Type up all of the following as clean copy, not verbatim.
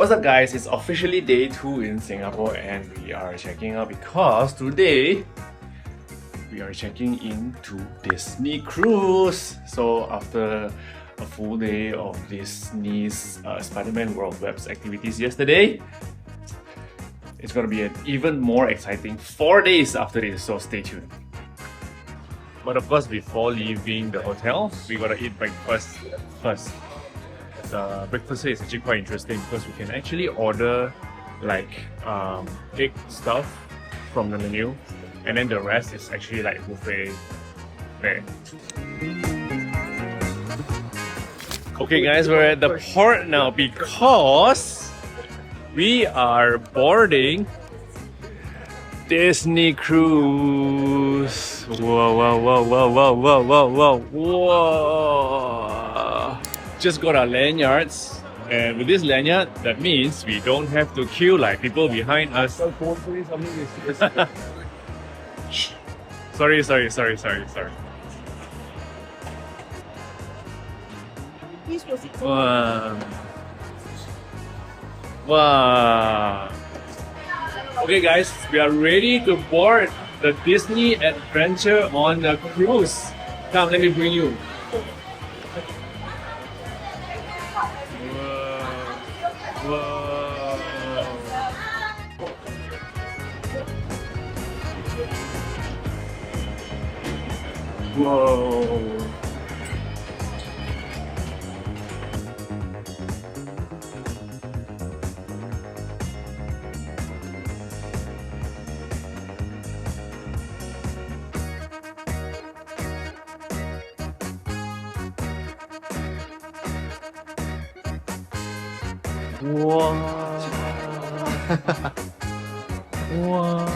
What's up guys, it's officially day 2 in Singapore and we are checking out because today we are checking into Disney Cruise. So after a full day of Disney's Spider-Man World Web's activities yesterday, it's gonna be an even more exciting 4 days after this, so stay tuned. But of course, before leaving the hotel, we gotta eat breakfast first. The breakfast here is actually quite interesting because we can actually order like egg stuff from the menu, and then the rest is actually like buffet there. Okay guys, we're at the port now because we are boarding Disney Cruise. Whoa, whoa, whoa, whoa, whoa, whoa, whoa, whoa. Just got our lanyards, and with this lanyard, that means we don't have to queue like people behind us. Sorry. Wow. Okay guys, we are ready to board the Disney adventure on the cruise. Come, let me bring you. Whoa. Wow.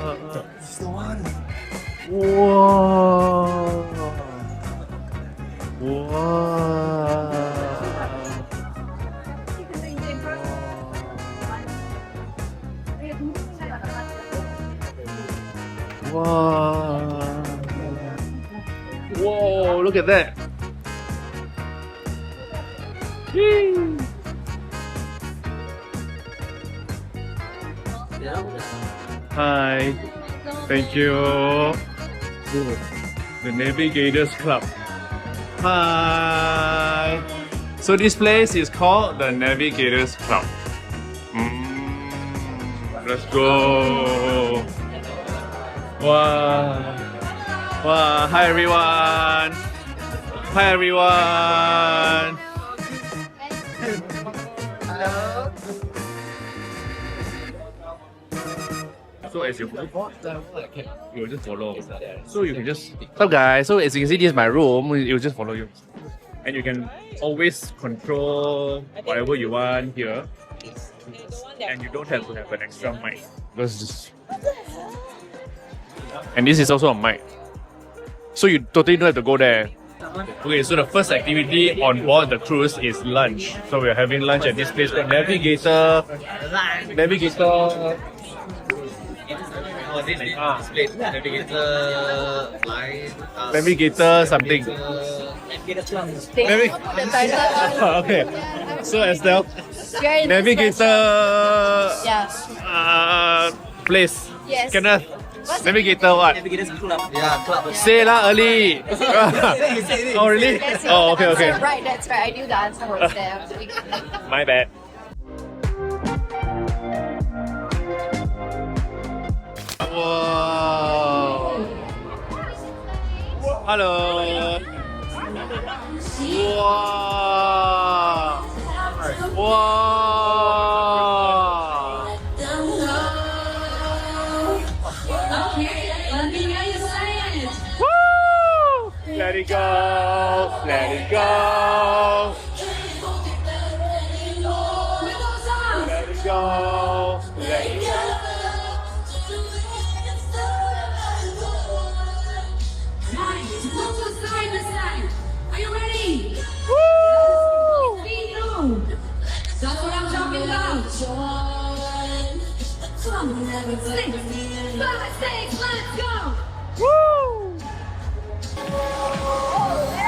Wow. This is the one. Wow. Wow. Wow. Whoa, look at that. Yay. Hi, thank you. The Navigators Club. Hi. So this place is called the Navigators Club. Let's go. Wow. Wow. Hi everyone. Hi everyone. Hello. So as you will just follow. So you can just... What's up guys? So as you can see, this is my room. It will just follow you. And you can always control whatever you want here. And you don't have to have an extra mic. Because just... And this is also a mic. So you totally don't have to go there. Okay, so the first activity on board the cruise is lunch. So we're having lunch at this place called Navigator something. Okay. So Estelle, Navigator place. Yes. Kenneth, Navigator what? Navigators Club. Yeah, club. Say lah early. Oh really? Yes, Oh okay. That's right. I knew the answer was there. My bad. Wow. Hello. Wow. Wow. Woo! Let it go. Let it go. Let it go. Let it go. Are you ready? Woo! That's what I'm talking about. 6, 5, 6, let's go. Woo!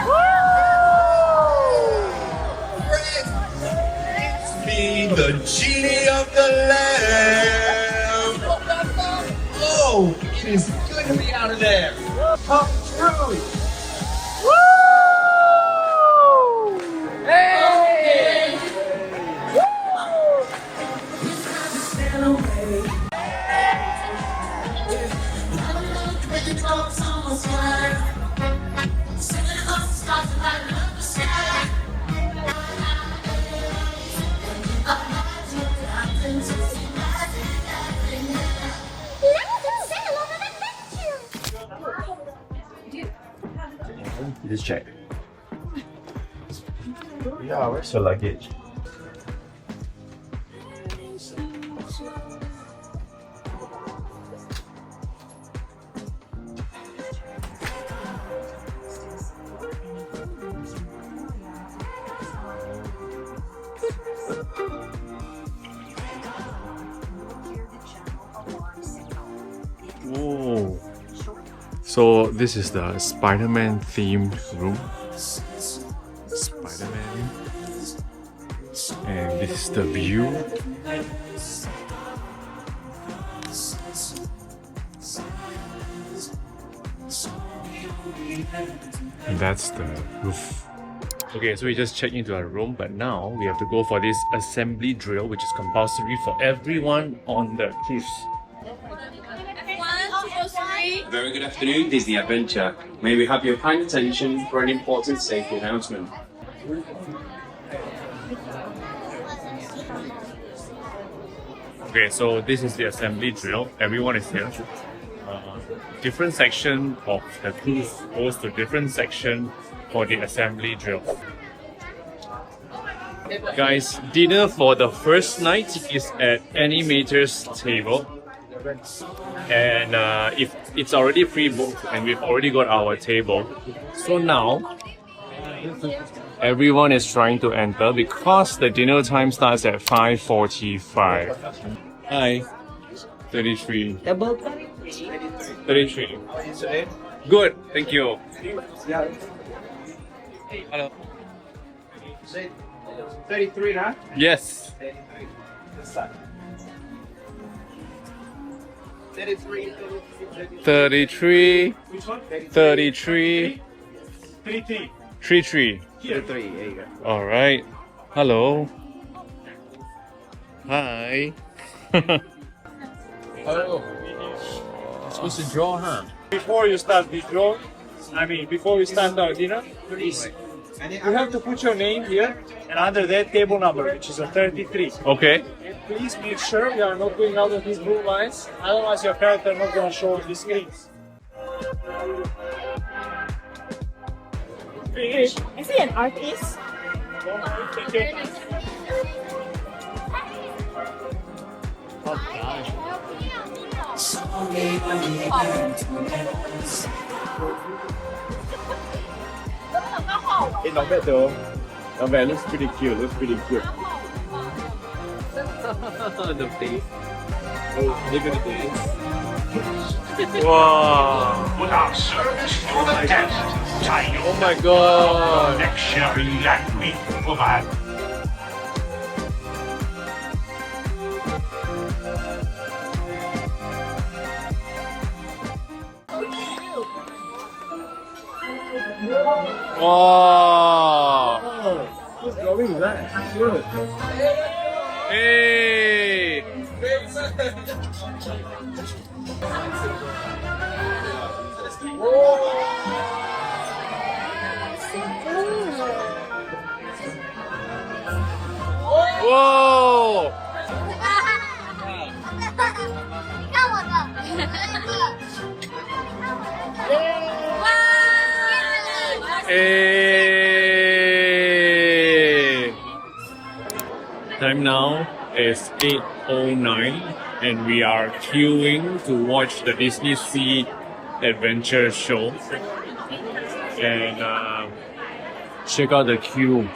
Woo! Genie of the Lamb. Oh, it is good to be out of there. Come through. Woo! Hey! Just check. Yeah, where's your luggage? Whoa. So this is the Spider-Man themed room. Spider-Man. And this is the view. And that's the roof. Okay, so we just checked into our room, but now we have to go for this assembly drill, which is compulsory for everyone on the cruise. Very good afternoon, Disney Adventure. May we have your kind attention for an important safety announcement. Okay, so this is the assembly drill. Everyone is here. Different section of the cruise goes to different section for the assembly drill. Guys, dinner for the first night is at Animator's table. And if it's already pre-booked and we've already got our table, so now everyone is trying to enter because the dinner time starts at 5:45. Hi. 33. 33. Good, thank you. Hello. 33, huh? Yes. 33. 33. 33. 33. 33. 33, there you go. All right. Hello. Hi. Hello. Supposed to draw, huh? Before you start the draw, before you start our dinner, please, you have to put your name here and under that table number, which is a 33. Okay. And please make sure you are not going out of these blue lines, otherwise your character is not going to show on the screens. Is he an artist? It's not bad though. Not bad. Looks pretty cute. Looks pretty cute. The face. Oh, look at the dance. Wow. Put our service to the test. Oh my god. Luxury that we provide. Wow. Who's drawing that? Good. Hey. Whoa. Hey. Time now is 8:09 and we are queuing to watch the Disney Sea Adventure show. And check out the queue.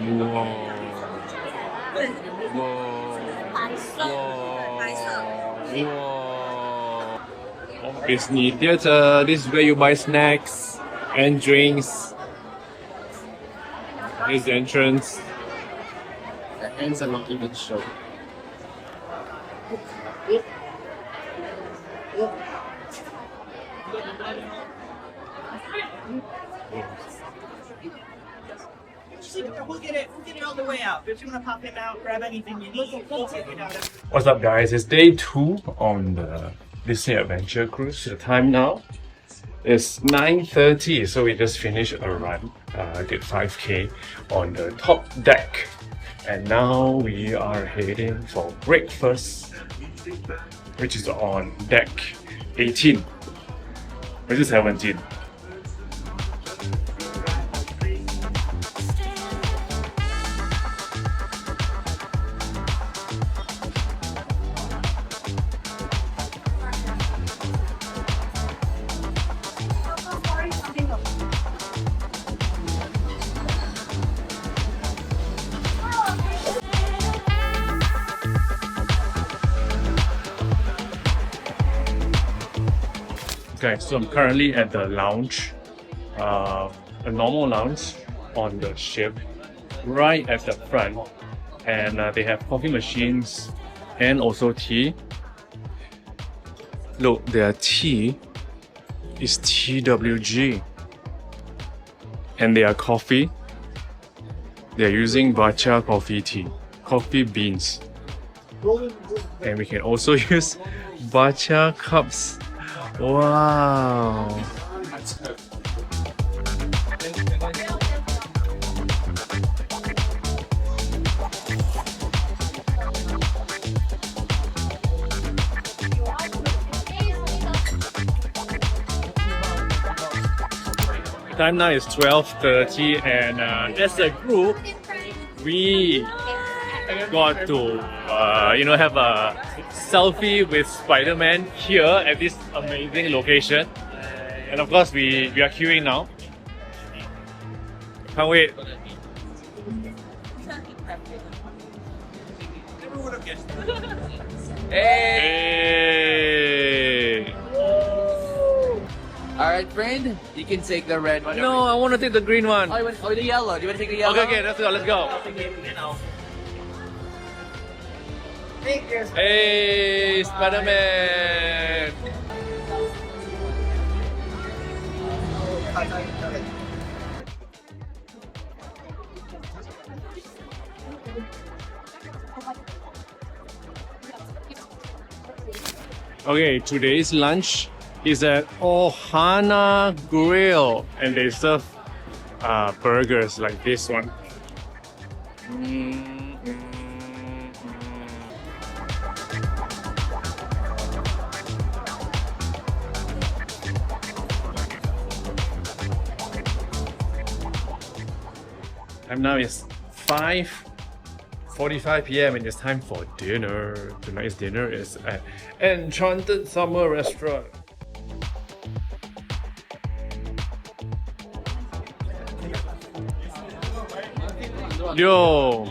Whoa. Whoa. Disney Theater, this is where you buy snacks and drinks. Here's the entrance. hands are not even showing. We'll get it all the way out. If you want to pop him out, grab anything you need, we'll take it out. What's up, guys? It's day 2 on the Disney Adventure Cruise. The time now is 9:30, so we just finished a run, did 5k on the top deck, and now we are heading for breakfast, which is on deck 18, which is 17. Okay, so I'm currently at the lounge, a normal lounge on the ship, right at the front, and they have coffee machines and also tea. Look, their tea is TWG, and their coffee, they're using matcha coffee tea, coffee beans, and we can also use matcha cups. Wow! Time now is 12:30, and as a group, we got to have a selfie with Spider-Man here at this amazing location. And of course we are queuing now. Can't wait. Hey! Alright, friend, you can take the red one. No, I want to take the green one. Oh, the yellow. Do you want to take the yellow? Okay, let's go. Hey, Spider-Man! Okay, today's lunch is at Ohana Grill, and they serve burgers like this one. Time now is 5:45 p.m. and it's time for dinner. Tonight's dinner is at Enchanted Summer Restaurant. Yo!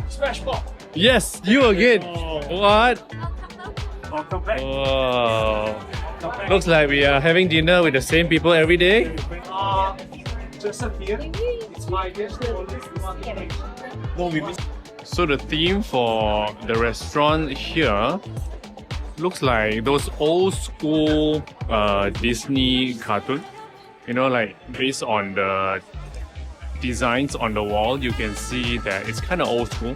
Smash Ball. Yes, you again! What? Welcome back. Wow! Looks like we are having dinner with the same people every day. Just up here. It's my guest. No, we missed. So the theme for the restaurant here looks like those old school Disney cartoon. You know, like based on the designs on the wall, you can see that it's kind of old school,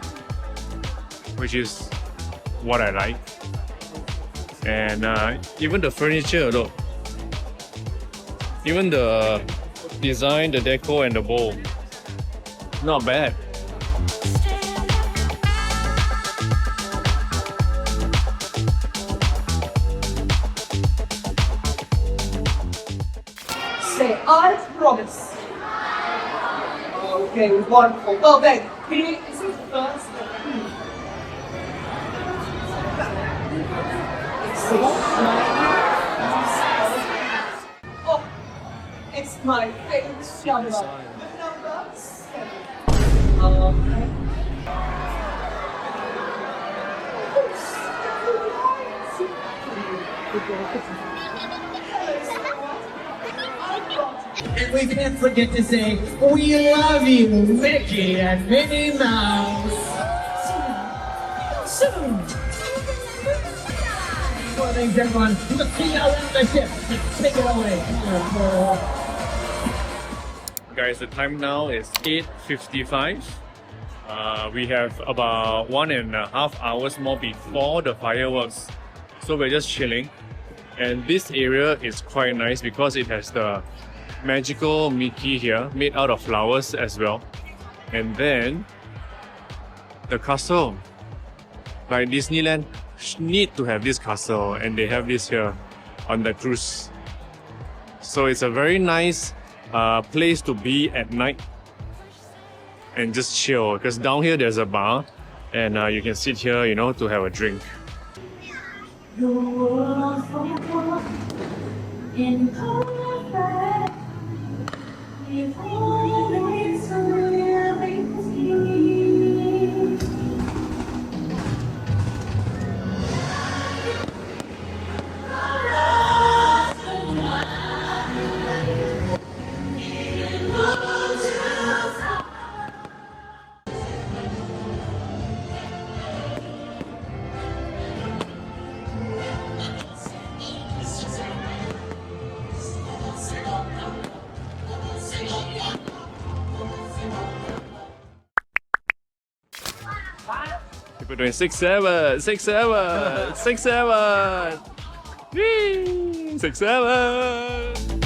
which is what I like. And even the furniture, look. Even the design, the deco, and the bowl. Not bad. Say, I promise. Okay, wonderful. Well then, here is the first. Oh, it's my favorite number. Number 7. And we can't forget to say, we love you, Mickey and Minnie Mouse. Well, thanks everyone. Let's see how that ship. Take it away. Guys, the time now is 8:55. We have about 1.5 hours more before the fireworks. So we're just chilling. And this area is quite nice because it has the magical Mickey here, made out of flowers as well. And then the castle. Like Disneyland need to have this castle, and they have this here on the cruise. So it's a very nice place to be at night and just chill, because down here there's a bar and you can sit here, you know, to have a drink. People doing 6-7, 6-7, 6-7, 6-7.